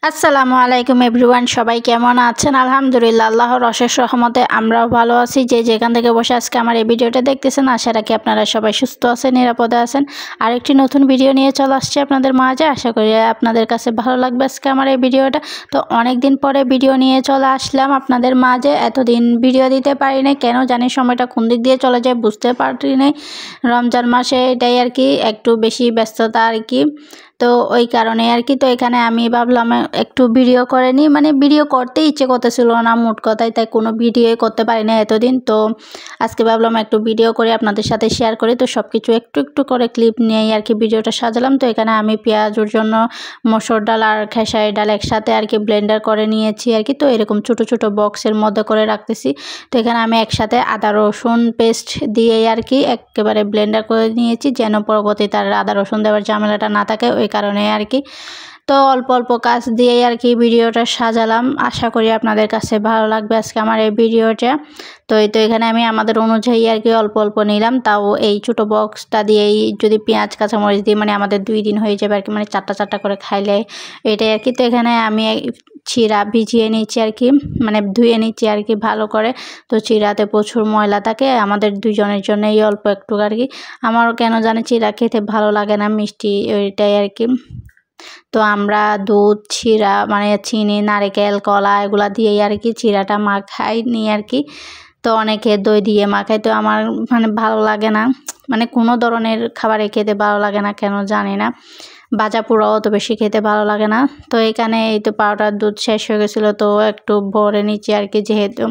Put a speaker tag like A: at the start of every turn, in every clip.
A: আসসালামু আলাইকুম এভরিওয়ান, সবাই কেমন আছেন? আলহামদুলিল্লাহ, আল্লাহর অশেষ রহমতে আমরাও ভালো আছি। যে যেখান থেকে বসে আজকে আমার এই ভিডিওটা দেখতেছেন, আশা রাখি আপনারা সবাই সুস্থ আছেন, নিরাপদে আছেন। আরেকটি নতুন ভিডিও নিয়ে চলে আসছে আপনাদের মাঝে। আশা করি আপনাদের কাছে ভালো লাগবে আজকে আমার এই ভিডিওটা। তো অনেক দিন পরে ভিডিও নিয়ে চলে আসলাম আপনাদের মাঝে। এতদিন ভিডিও দিতে পারি নাই, কেন জানি সময়টা কোন দিক দিয়ে চলে যায় বুঝতে পারি নাই। রমজান মাসে এটাই আর কি, একটু বেশি ব্যস্ততা আর কি। তো ওই কারণে আর কি। তো এখানে আমি ভাবলাম একটু ভিডিও করে নিই, মানে ভিডিও করতে ইচ্ছে করতেছিল না মোট কথায়, তাই কোনো ভিডিওই করতে পারি না এতদিন। তো আজকে ভাবলাম একটু ভিডিও করে আপনাদের সাথে শেয়ার করি। তো সব কিছু একটু একটু করে ক্লিপ নিয়েই আর কি ভিডিওটা সাজালাম। তো এখানে আমি পেঁয়াজুর জন্য মসুর ডাল আর খেসারি ডাল একসাথে আর কি ব্লেন্ডার করে নিয়েছি আর কি। তো এরকম ছোটো ছোটো বক্সের মধ্যে করে রাখতেছি। তো এখানে আমি একসাথে আদা রসুন পেস্ট দিয়েই আর কি একেবারে ব্লেন্ডার করে নিয়েছি, যেন পরবর্তীতে আর আদা রসুন দেওয়ার ঝামেলাটা না থাকে, ওই কারণে আর কি। তো অল্প অল্প কাজ দিয়েই আর কি ভিডিওটা সাজালাম। আশা করি আপনাদের কাছে ভালো লাগবে আজকে আমার এই ভিডিওটা। তো এখানে আমি আমাদের অনুযায়ী আর কি অল্প অল্প নিলাম, তাও এই ছোটো বক্সটা দিয়েই যদি পেঁয়াজ কাঁচামরিচ দিই মানে আমাদের 2 দিন হয়ে যাবে আর কি, মানে চারটা চারটা করে খাইলে এটাই আর কি। তো এখানে আমি চিরা ভিজিয়ে নিচ্ছি আর কি, মানে ধুয়ে নিচ্ছি আর কি ভালো করে। তো চিরাতে প্রচুর ময়লা থাকে, আমাদের দুজনের জন্যই অল্প একটু আর কি। আমারও কেন জানি চিরা খেতে ভালো লাগে না, মিষ্টি ওইটাই আর কি। তো আমরা দুধ চিরা মানে চিনি নারকেল কলা এগুলা দিয়েই আর কি চিরাটা মাখাই নিই আর কি। তো অনেকে দই দিয়ে মাখায়, তো আমার মানে ভালো লাগে না, মানে কোনো ধরনের খাবারে খেতে ভালো লাগে না কেন জানি না। ভাজা পোড়াও অত বেশি খেতে ভালো লাগে না। তো এখানে এই তো পাউডার দুধ শেষ হয়ে গেছিলো, তো একটু ভরে নিচ্ছি আর কি, যেহেতু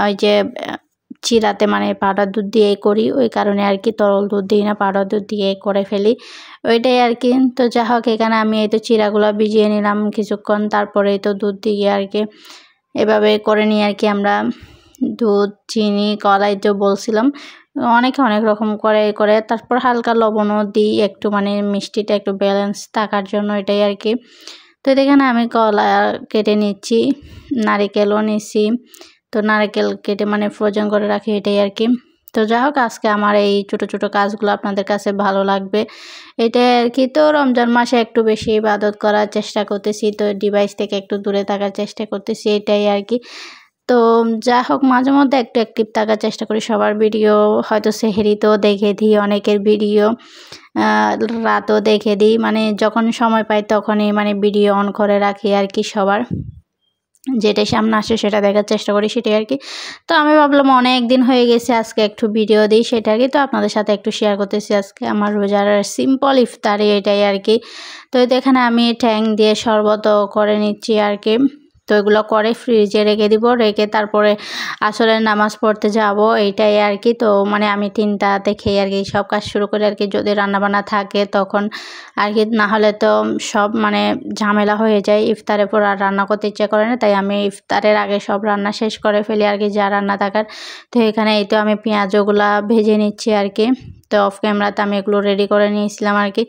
A: ওই যে চিরাতে মানে পাউডার দুধ দিয়েই করি, ওই কারণে আর কি তরল দুধ দিই না, পাউডার দুধ দিয়ে করে ফেলি, ওইটাই আর কি। তো যা হোক, এখানে আমি এই তো চিরাগুলো ভিজিয়ে নিলাম কিছুক্ষণ, তারপরে তো দুধ দিয়ে আর কি এভাবে করে নিই আর কি আমরা। দুধ চিনি কলাই তো বলছিলাম, অনেকে অনেক রকম করে তারপর হালকা লবণও দিই একটু, মানে মিষ্টিটা একটু ব্যালেন্স থাকার জন্য, এটাই আর কি। তো এখানে আমি কলা কেটে নিচ্ছি, নারিকেলও নিচ্ছি। তো নারকেল কেটে মানে ফ্রোজেন করে রাখি, এটাই আর কি। তো যাই হোক, আজকে আমার এই ছোটো ছোটো কাজগুলো আপনাদের কাছে ভালো লাগবে এটাই আর কি। তো রমজান মাসে একটু বেশি ইবাদত করার চেষ্টা করতেছি, তো ডিভাইস থেকে একটু দূরে থাকার চেষ্টা করতেছি, এটাই আর কি। তো যা হোক, মাঝে মধ্যে একটু অ্যাক্টিভ থাকার চেষ্টা করি। সবার ভিডিও হয়তো সেহরিতেও দেখে দিই, অনেকের ভিডিও রাতও দেখে দিই, মানে যখন সময় পাই তখনই মানে ভিডিও অন করে রাখি আর কি। সবার যেটা সামনে আসে সেটা দেখার চেষ্টা করি, সেটাই আর কি। তো আমি ভাবলাম অনেক দিন হয়ে গেছে, আজকে একটু ভিডিও দিই, সেটা আর কি। তো আপনাদের সাথে একটু শেয়ার করতেছি আজকে আমার রোজার সিম্পল ইফতারি, এটাই আর কি। তো এখানে আমি ঠ্যাং দিয়ে শরবত করে নিচ্ছি আর কি। তো এগুলো করে ফ্রিজে রেখে দিব, রেখে তারপরে আসলে নামাজ পড়তে যাব, এইটাই আর কি। তো মানে আমি 3টাতে খেয়ে আর কি সব কাজ শুরু করি আর কি, যদি রান্নাবান্না থাকে তখন আর কি, না হলে তো সব মানে ঝামেলা হয়ে যায়, ইফতারের পর আর রান্না করতে ইচ্ছা করে না, তাই আমি ইফতারের আগে সব রান্না শেষ করে ফেলি আর কি, যা রান্না থাকার। তো এখানে এই তো আমি পেঁয়াজগুলা ভেজে নিচ্ছি আর কি। তো অফ ক্যামেরাতে আমি এগুলো রেডি করে নিয়েছিলাম আর কি।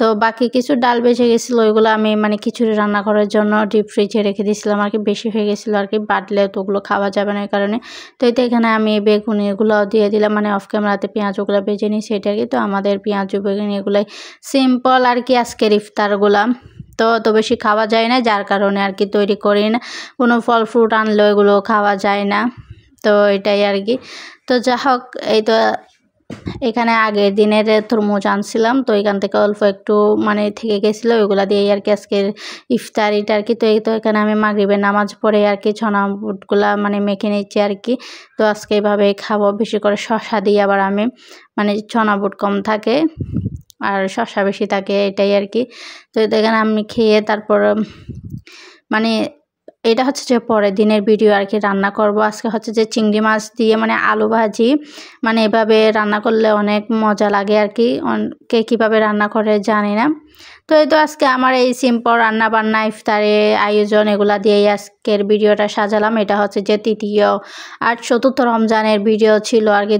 A: তো বাকি কিছু ডাল বেঁচে গেছিলো, ওইগুলো আমি মানে খিচুড়ি রান্না করার জন্য ডিপ ফ্রিজে রেখে দিয়েছিলাম আর কি, বেশি হয়ে গেছিলো আর কি, বাটলে তো ওগুলো খাওয়া যাবে না, এই কারণে। তো এখানে আমি বেগুনি এগুলোও দিয়ে দিলাম, মানে অফ ক্যামেরাতে পেঁয়াজগুলো ভেজে নিই, সেটা আর কি। তো আমাদের পেঁয়াজ বেগুনি এগুলোই সিম্পল আর কি আজকের ইফতারগুলা। তো অত বেশি খাওয়া যায় না, যার কারণে আর কি তৈরি করি না। কোনো ফল ফ্রুট আনলেও এগুলো খাওয়া যায় না, তো এটাই আর কি। তো যা হোক, এই তো এখানে আগের দিনের তরমুজ আনছিলাম, তো এখান থেকে অল্প একটু মানে থেকে গেছিলো, ওইগুলা দিয়েই আর কি আজকের ইফতারিটা আর কি। তো এই তো এখানে আমি মাগরিবের নামাজ পড়ে আর কি ছনা বুটগুলা মানে মেখে নিচ্ছি আর কি। তো আজকে এইভাবে খাবো, বেশি করে শসা দিয়ে, আবার আমি মানে ছনা বুট কম থাকে আর শসা বেশি থাকে, এটাই আর কি। তো এখানে আমি খেয়ে তারপর মানে এটা হচ্ছে যে পরের দিনের ভিডিও আর কি, রান্না করব আজকে হচ্ছে যে চিংড়ি মাছ দিয়ে মানে আলু ভাজি, মানে এভাবে রান্না করলে অনেক মজা লাগে আর কি, কে কীভাবে রান্না করে জানি না। তো এই তো আজকে আমার এই সিম্পল রান্না বান্না ইফতারে আয়োজন এগুলা দিয়েই আজকের ভিডিওটা সাজালাম। এটা হচ্ছে যে 3য় আর 4র্থ রমজানের ভিডিও ছিল আর কি,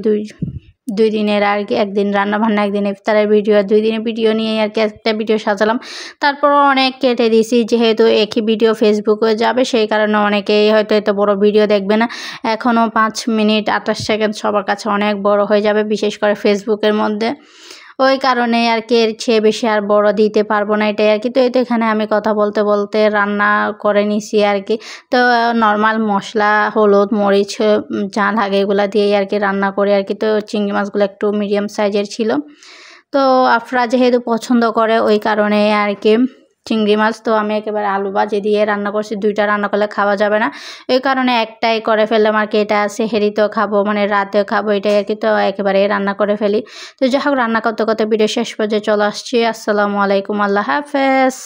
A: দুই দিনের আর কি, একদিন রান্নাবান্না একদিন ইফতারের ভিডিও, 2 দিনের ভিডিও নিয়ে আর কি একটা ভিডিও সাজালাম। তারপরও অনেক কেটে দিয়েছি, যেহেতু একই ভিডিও ফেসবুকে যাবে, সেই কারণে অনেকেই হয়তো এত বড় ভিডিও দেখবে না। এখনও 5 মিনিট 28 সেকেন্ড সবার কাছে অনেক বড় হয়ে যাবে, বিশেষ করে ফেসবুকের মধ্যে, ওই কারণে আর কি এর চেয়ে বেশি আর বড় দিতে পারবো না, এটাই আর কি। তো এই তো এখানে আমি কথা বলতে বলতে রান্না করে নিছি আর কি। তো নর্মাল মশলা, হলুদ, মরিচ, যা লাগে এগুলো দিয়েই আর কি রান্না করি আর কি। তো চিংড়ি মাছগুলো একটু মিডিয়াম সাইজের ছিল, তো আফরা যেহেতু পছন্দ করে ওই কারণে আর কি চিংড়ি মাছ। তো আমি একেবারে আলু ভাজি দিয়ে রান্না করছি, দুইটা রান্না করলে খাওয়া যাবে না, ওই কারণে একটাই করে ফেললাম আর কি। এটা সেহরিতেও খাবো, মানে রাতেও খাবো, এটাই আর কি। তো একেবারে রান্না করে ফেলি। তো যাই হোক, রান্না করতে করতে ভিডিও শেষ পর্যায়ে চলে আসছি। আসসালামু আলাইকুম, আল্লাহ হাফেজ।